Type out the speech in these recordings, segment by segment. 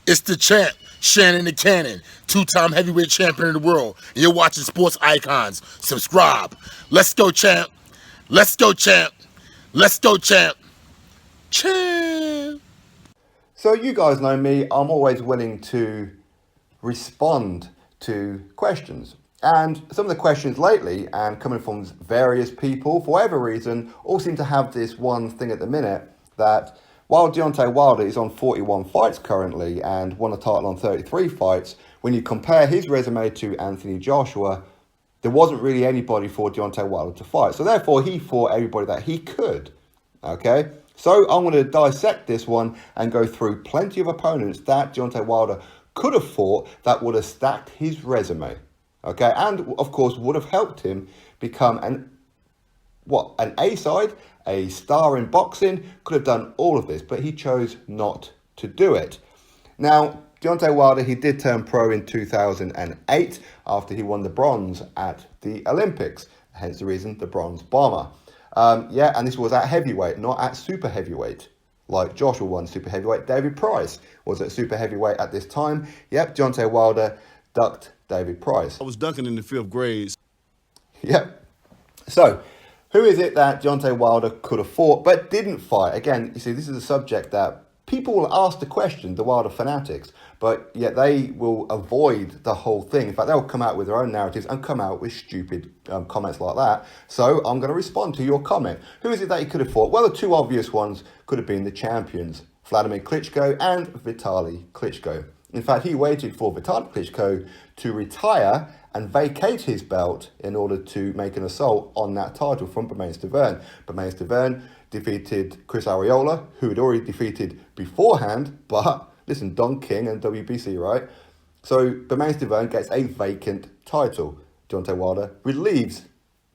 It's the champ, Shannon the Cannon, two-time heavyweight champion of the world. And you're watching Sports Icons. Subscribe. Let's go, champ. Let's go, champ. Let's go, champ. Champ. So you guys know me, I'm always willing to respond to questions. And some of the questions lately, and coming from various people, for whatever reason, all seem to have this one thing at the minute, that while Deontay Wilder is on 41 fights currently and won a title on 33 fights, when you compare his resume to Anthony Joshua, there wasn't really anybody for Deontay Wilder to fight. So therefore, he fought everybody that he could. Okay? So I'm going to dissect this one and go through plenty of opponents that Deontay Wilder could have fought that would have stacked his resume. Okay? And, of course, would have helped him become an A-side, a star in boxing, could have done all of this, but he chose not to do it. Now, Deontay Wilder, he did turn pro in 2008 after he won the bronze at the Olympics, hence the reason the Bronze Bomber. And this was at heavyweight, not at super heavyweight, like Joshua won super heavyweight. David Price was at super heavyweight at this time. Yep, Deontay Wilder ducked David Price. I was dunking in the 5th grade. Yep. So, who is it that Deontay Wilder could have fought but didn't fight? Again, you see, this is a subject that people will ask the question, the Wilder fanatics, but yet they will avoid the whole thing. In fact, they'll come out with their own narratives and come out with stupid comments like that. So I'm going to respond to your comment. Who is it that he could have fought? Well, the two obvious ones could have been the champions, Vladimir Klitschko and Vitaly Klitschko. In fact, he waited for Vitaly Klitschko to retire and vacate his belt in order to make an assault on that title from Bryant Jennings. Bryant Jennings defeated Chris Arriola, who had already defeated beforehand, but listen, Don King and WBC, right? So Bryant Jennings gets a vacant title. Deontay Wilder relieves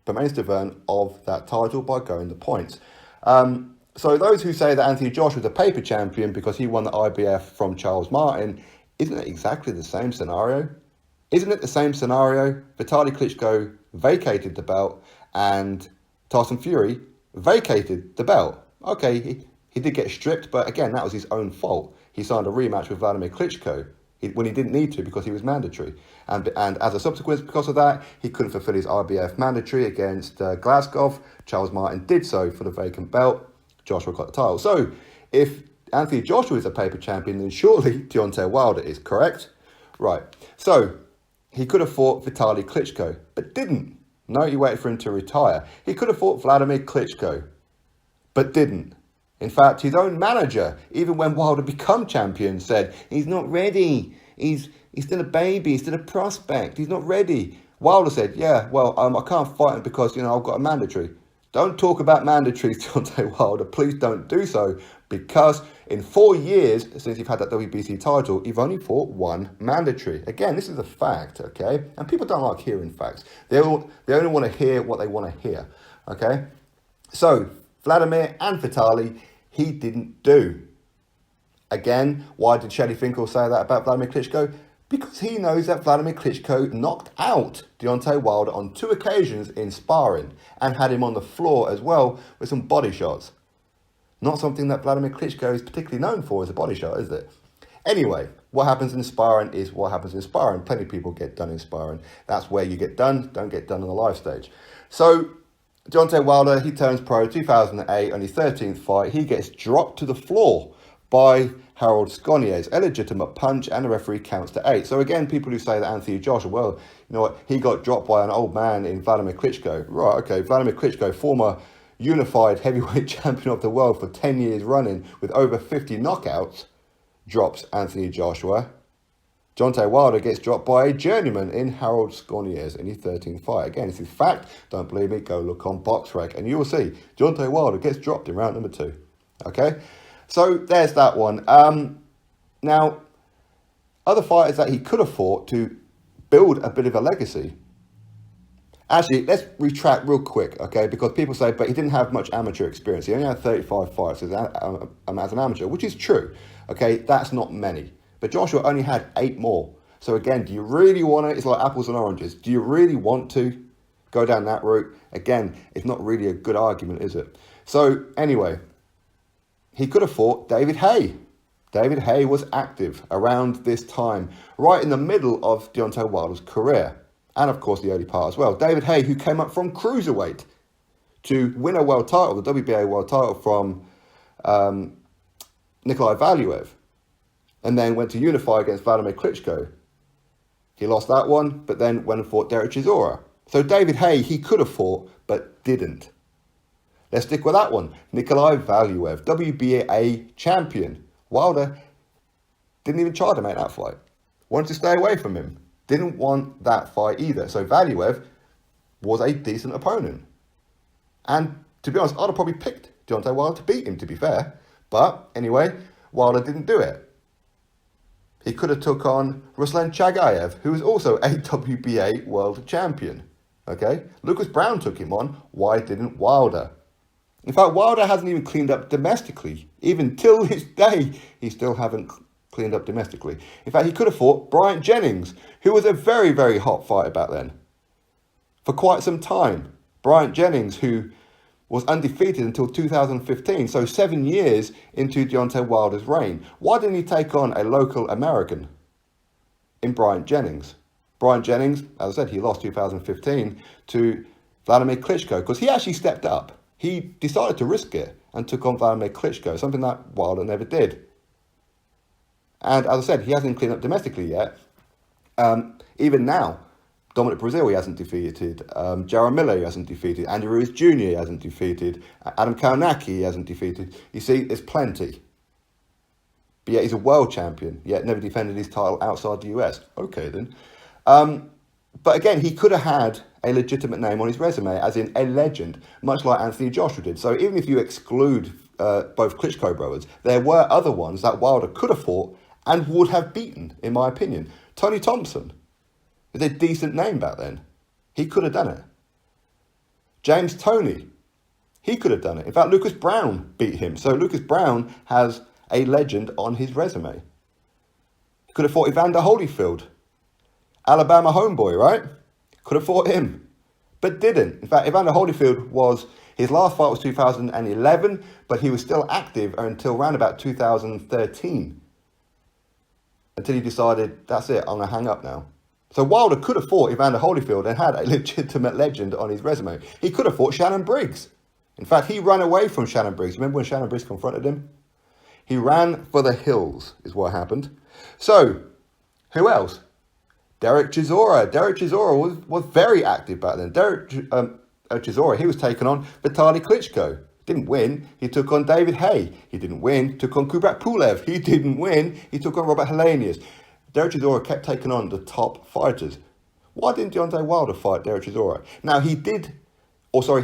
Bryant Jennings of that title by going the points. So those who say that Anthony Joshua was a paper champion because he won the IBF from Charles Martin, isn't it exactly the same scenario? Isn't it the same scenario? Vitaly Klitschko vacated the belt and Tyson Fury vacated the belt. Okay, he did get stripped, but again, that was his own fault. He signed a rematch with Vladimir Klitschko when he didn't need to because he was mandatory. And as a subsequence, because of that, he couldn't fulfill his IBF mandatory against Glasgow. Charles Martin did so for the vacant belt. Joshua got the title. So if Anthony Joshua is a paper champion, then surely Deontay Wilder is, correct? Right. So he could have fought Vitaly Klitschko, but didn't. No, he waited for him to retire. He could have fought Vladimir Klitschko, but didn't. In fact, his own manager, even when Wilder became champion, said, he's not ready. He's still a baby. He's still a prospect. He's not ready. Wilder said, yeah, well, I can't fight him because, I've got a mandatory. Don't talk about mandatories, Deontay Wilder. Please don't do so, because in 4 years since you've had that WBC title, you've only fought one mandatory. Again, this is a fact, okay? And people don't like hearing facts. They only want to hear what they want to hear, okay? So, Vladimir and Vitaly, he didn't do. Again, why did Shelly Finkel say that about Vladimir Klitschko? Because he knows that Vladimir Klitschko knocked out Deontay Wilder on 2 occasions in sparring and had him on the floor as well with some body shots. Not something that Vladimir Klitschko is particularly known for as a body shot, is it? Anyway, what happens in sparring is what happens in sparring. Plenty of people get done in sparring. That's where you get done, don't get done on the live stage. So, Deontay Wilder, he turns pro 2008 on his 13th fight. He gets dropped to the floor by Harold Sconier's illegitimate punch, and the referee counts to 8. So again, people who say that Anthony Joshua, well, you know what, he got dropped by an old man in Vladimir Klitschko. Right, okay, Vladimir Klitschko, former unified heavyweight champion of the world for 10 years running with over 50 knockouts, drops Anthony Joshua. Deontay Wilder gets dropped by a journeyman in Harold Sconier's in his 13th fight. Again, this is fact. Don't believe me, go look on BoxRec and you will see Deontay Wilder gets dropped in round number 2. Okay? So there's that one. Now, other fighters that he could have fought to build a bit of a legacy. Actually, let's retract real quick, okay? Because people say, but he didn't have much amateur experience. He only had 35 fights as an amateur, which is true, okay? That's not many. But Joshua only had 8 more. So again, do you really want to, it's like apples and oranges. Do you really want to go down that route? Again, it's not really a good argument, is it? So anyway, he could have fought David Haye. David Haye was active around this time, right in the middle of Deontay Wilder's career. And of course the early part as well. David Haye, who came up from cruiserweight to win a world title, the WBA world title from Nikolai Valuev, and then went to unify against Vladimir Klitschko. He lost that one, but then went and fought Dereck Chisora. So David Haye, he could have fought, but didn't. Let's stick with that one. Nikolai Valuev, WBA champion. Wilder didn't even try to make that fight. Wanted to stay away from him. Didn't want that fight either. So Valuev was a decent opponent. And to be honest, I'd have probably picked Deontay Wilder to beat him, to be fair. But anyway, Wilder didn't do it. He could have took on Ruslan Chagayev, who was also a WBA world champion. Okay? Lucas Browne took him on. Why didn't Wilder? In fact, Wilder hasn't even cleaned up domestically. Even till this day, he still hasn't cleaned up domestically. In fact, he could have fought Bryant Jennings, who was a very, very hot fighter back then. For quite some time. Bryant Jennings, who was undefeated until 2015, so 7 years into Deontay Wilder's reign. Why didn't he take on a local American in Bryant Jennings? Bryant Jennings, as I said, he lost 2015 to Vladimir Klitschko because he actually stepped up. He decided to risk it and took on Vladimir Klitschko, something that Wilder never did. And as I said, he hasn't cleaned up domestically yet. Even now, Dominic Brazil he hasn't defeated, Jarrell Miller he hasn't defeated, Andy Ruiz Jr. he hasn't defeated, Adam Kownacki he hasn't defeated. You see, there's plenty. But yet he's a world champion, yet never defended his title outside the US. Okay then. But again, he could have had a legitimate name on his resume, as in a legend, much like Anthony Joshua did. So even if you exclude both Klitschko brothers, there were other ones that Wilder could have fought and would have beaten, in my opinion. Tony Thompson is a decent name back then. He could have done it. James Toney, he could have done it. In fact, Lucas Browne beat him. So Lucas Browne has a legend on his resume. He could have fought Evander Holyfield. Alabama homeboy, right? Could have fought him, but didn't. In fact, Evander Holyfield his last fight was 2011, but he was still active until around about 2013. Until he decided, that's it, I'm going to hang up now. So Wilder could have fought Evander Holyfield and had a legitimate legend on his resume. He could have fought Shannon Briggs. In fact, he ran away from Shannon Briggs. Remember when Shannon Briggs confronted him? He ran for the hills, is what happened. So, who else? Dereck Chisora. Dereck Chisora was very active back then. Dereck Chisora, he was taking on Vitaly Klitschko. Didn't win. He took on David Haye. He didn't win. Took on Kubrat Pulev. He didn't win. He took on Robert Helenius. Dereck Chisora kept taking on the top fighters. Why didn't Deontay Wilder fight Dereck Chisora? Now, he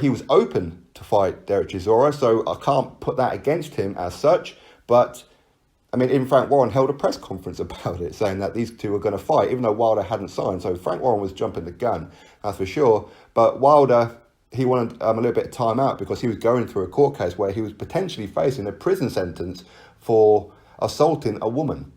was open to fight Dereck Chisora, so I can't put that against him as such, but I mean, even Frank Warren held a press conference about it, saying that these two were going to fight, even though Wilder hadn't signed. So Frank Warren was jumping the gun, that's for sure. But Wilder, he wanted a little bit of time out because he was going through a court case where he was potentially facing a prison sentence for assaulting a woman.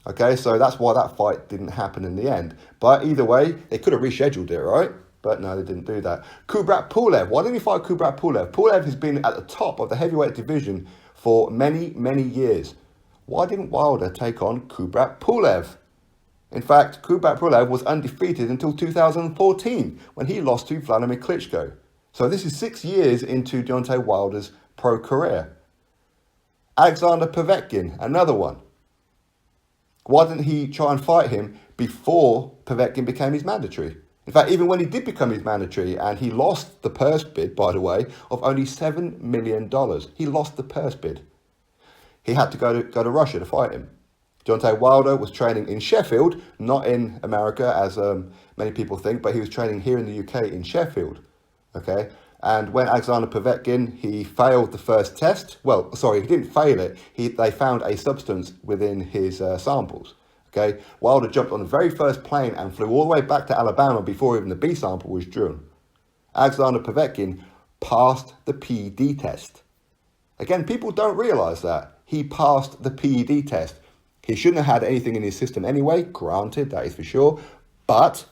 Okay, so that's why that fight didn't happen in the end. But either way, they could have rescheduled it, right? But no, they didn't do that. Kubrat Pulev. Why didn't he fight Kubrat Pulev? Pulev has been at the top of the heavyweight division for many, many years. Why didn't Wilder take on Kubrat Pulev? In fact, Kubrat Pulev was undefeated until 2014 when he lost to Vladimir Klitschko. So this is 6 years into Deontay Wilder's pro career. Alexander Povetkin, another one. Why didn't he try and fight him before Povetkin became his mandatory? In fact, even when he did become his mandatory, and he lost the purse bid, by the way, of only $7 million. He lost the purse bid. He had to go to Russia to fight him. Deontay Wilder was training in Sheffield, not in America, as many people think, but he was training here in the UK in Sheffield. Okay, and when Alexander Povetkin, he failed the first test. Well, sorry, he didn't fail it. They found a substance within his samples. Okay, Wilder jumped on the very first plane and flew all the way back to Alabama before even the B sample was drawn. Alexander Povetkin passed the PED test. Again, people don't realise that. He passed the PED test. He shouldn't have had anything in his system anyway, granted, that is for sure. But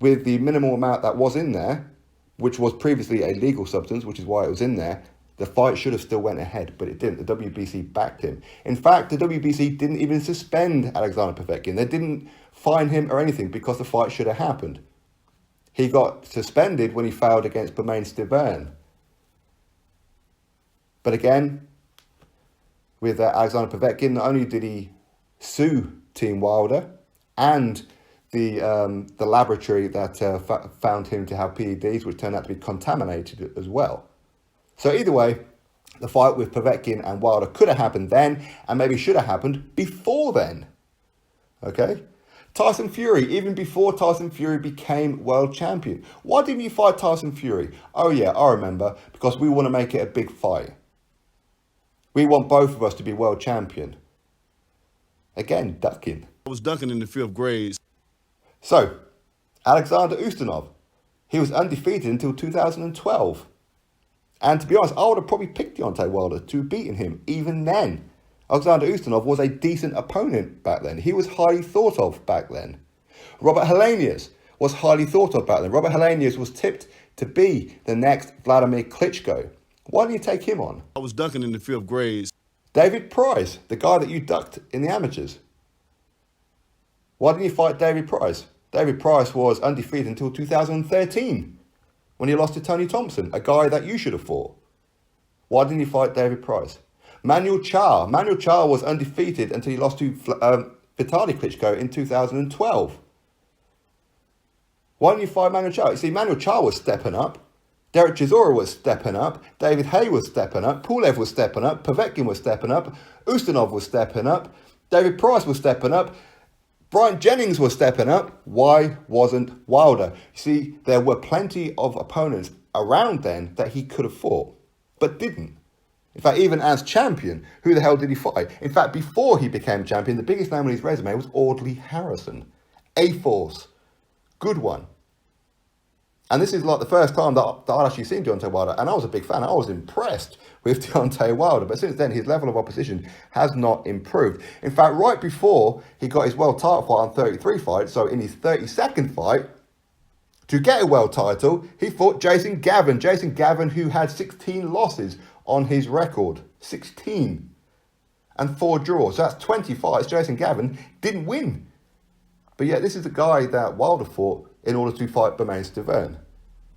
with the minimal amount that was in there, which was previously a legal substance, which is why it was in there The fight should have still went ahead, but it didn't. The WBC backed him. In fact, the WBC didn't even suspend Alexander Povetkin. They didn't fine him or anything because the fight should have happened. He got suspended when he failed against Bryant Jennings. But again, with Alexander Povetkin, not only did he sue Team Wilder and the laboratory that found him to have PEDs, which turned out to be contaminated as well. So either way, the fight with Povetkin and Wilder could have happened then, and maybe should have happened before then. Okay? Tyson Fury, even before Tyson Fury became world champion. Why didn't you fight Tyson Fury? Oh yeah, I remember, because we want to make it a big fight. We want both of us to be world champion. Again, ducking. I was dunking in the 5th grade. So, Alexander Ustinov, he was undefeated until 2012. And to be honest, I would have probably picked Deontay Wilder to have beaten him even then. Alexander Ustinov was a decent opponent back then. He was highly thought of back then. Robert Helenius was highly thought of back then. Robert Helenius was tipped to be the next Vladimir Klitschko. Why didn't you take him on? I was dunking in the 5th grade. David Price, the guy that you ducked in the amateurs. Why didn't you fight David Price? David Price was undefeated until 2013 when he lost to Tony Thompson, a guy that you should have fought. Why didn't you fight David Price? Manuel Charr. Manuel Charr was undefeated until he lost to Vitaly Klitschko in 2012. Why didn't you fight Manuel Charr? You see, Manuel Charr was stepping up. Dereck Chisora was stepping up. David Haye was stepping up. Pulev was stepping up. Povetkin was stepping up. Ustinov was stepping up. David Price was stepping up. Bryant Jennings was stepping up. Why wasn't Wilder? You see, there were plenty of opponents around then that he could have fought, but didn't. In fact, even as champion, who the hell did he fight? In fact, before he became champion, the biggest name on his resume was Audley Harrison. A-Force. Good one. And this is like the first time that I'd actually seen Deontay Wilder, and I was a big fan. I was impressed with Deontay Wilder, but since then his level of opposition has not improved. In fact, right before he got his world title fight on 33 fights, so in his 32nd fight, to get a world title, he fought Jason Gavin. Jason Gavin, who had 16 losses on his record. 16. And 4 draws. So that's 20 fights. Jason Gavin didn't win. But yet this is the guy that Wilder fought in order to fight Bryant Jennings.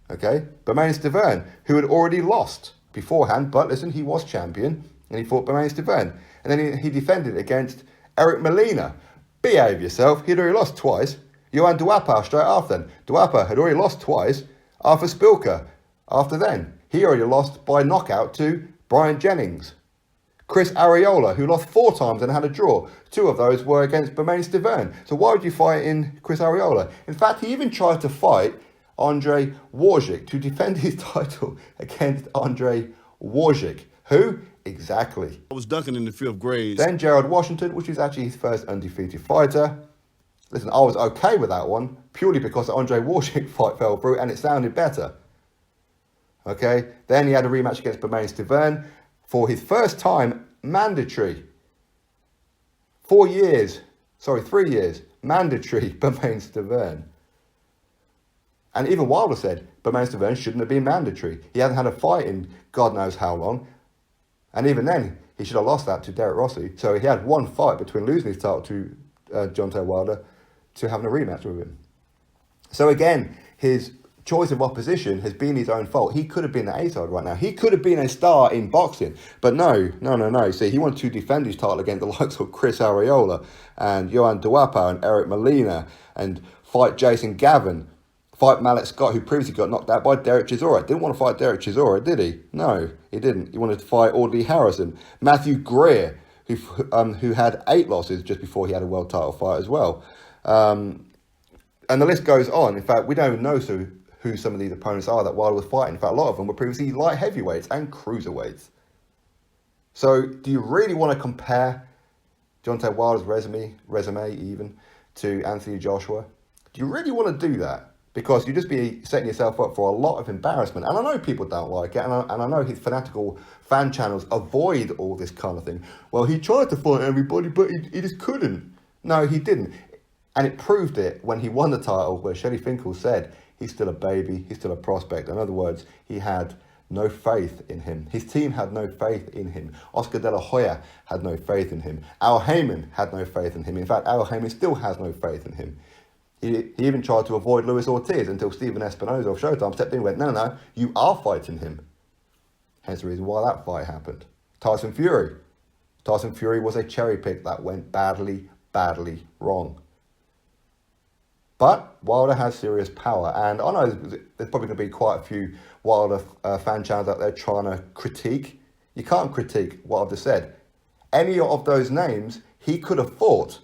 Okay? Bryant Jennings, who had already lost beforehand, but listen, he was champion, and he fought Bryant Jennings. And then he defended against Eric Molina. Behave yourself. He'd already lost twice. Johan Duhaupas straight after then. Duhaupas had already lost twice. Arthur Spilka after then. He already lost by knockout to Bryant Jennings. Chris Arriola, who lost 4 times and had a draw. 2 of those were against Bryant Jennings. So why would you fight in Chris Arriola? In fact, he even tried to fight Andrei Wawrzyk to defend his title against Andrei Wawrzyk. Who? Exactly. I was dunking in the 5th grade. Then Gerald Washington, which is actually his first undefeated fighter. Listen, I was okay with that one, purely because the Andrei Wawrzyk fight fell through and it sounded better. Okay, then he had a rematch against Bryant Jennings for his first time mandatory. 3 years, mandatory Bryant Jennings. And even Wilder said Bryant Jennings shouldn't have been mandatory. He hadn't had a fight in God knows how long. And even then, he should have lost that to Derek Rossi. So he had one fight between losing his title to Deontay Wilder to having a rematch with him. So again, his choice of opposition has been his own fault. He could have been the A-side right now. He could have been a star in boxing. But no. See, he wanted to defend his title against the likes of Chris Arriola and Johan Duhaupas and Eric Molina and fight Jason Gavin, fight Mallet Scott, who previously got knocked out by Dereck Chisora. Didn't want to fight Dereck Chisora, did he? No, he didn't. He wanted to fight Audley Harrison. Matthew Greer, who had 8 losses just before he had a world title fight as well. And the list goes on. In fact, we don't even know who some of these opponents are that Wilder was fighting. In fact, a lot of them were previously light heavyweights and cruiserweights. So do you really want to compare Deontay Wilder's resume even to Anthony Joshua? Do you really want to do that? Because you just be setting yourself up for a lot of embarrassment. And I know people don't like it, and I know his fanatical fan channels avoid all this kind of thing. Well, he tried to fight everybody, but he just couldn't. No, he didn't. And it proved it when he won the title, where Shelly Finkel said he's still a baby, he's still a prospect. In other words, he had no faith in him. His team had no faith in him. Oscar De La Hoya had no faith in him. Al Heyman had no faith in him. In fact, Al Heyman still has no faith in him. He even tried to avoid Luis Ortiz until Stephen Espinosa of Showtime stepped in and went, no, you are fighting him. Hence the reason why that fight happened. Tyson Fury. Tyson Fury was a cherry pick that went badly wrong. But Wilder has serious power, and I know there's probably going to be quite a few Wilder fan channels out there trying to critique. You can't critique what I've just said. Any of those names he could have fought,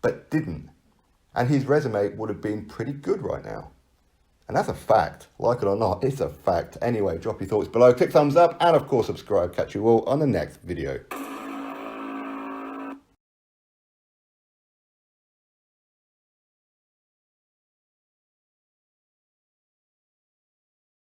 but didn't. And his resume would have been pretty good right now. And that's a fact. Like it or not, it's a fact. Anyway, drop your thoughts below, click thumbs up, and of course subscribe. Catch you all on the next video.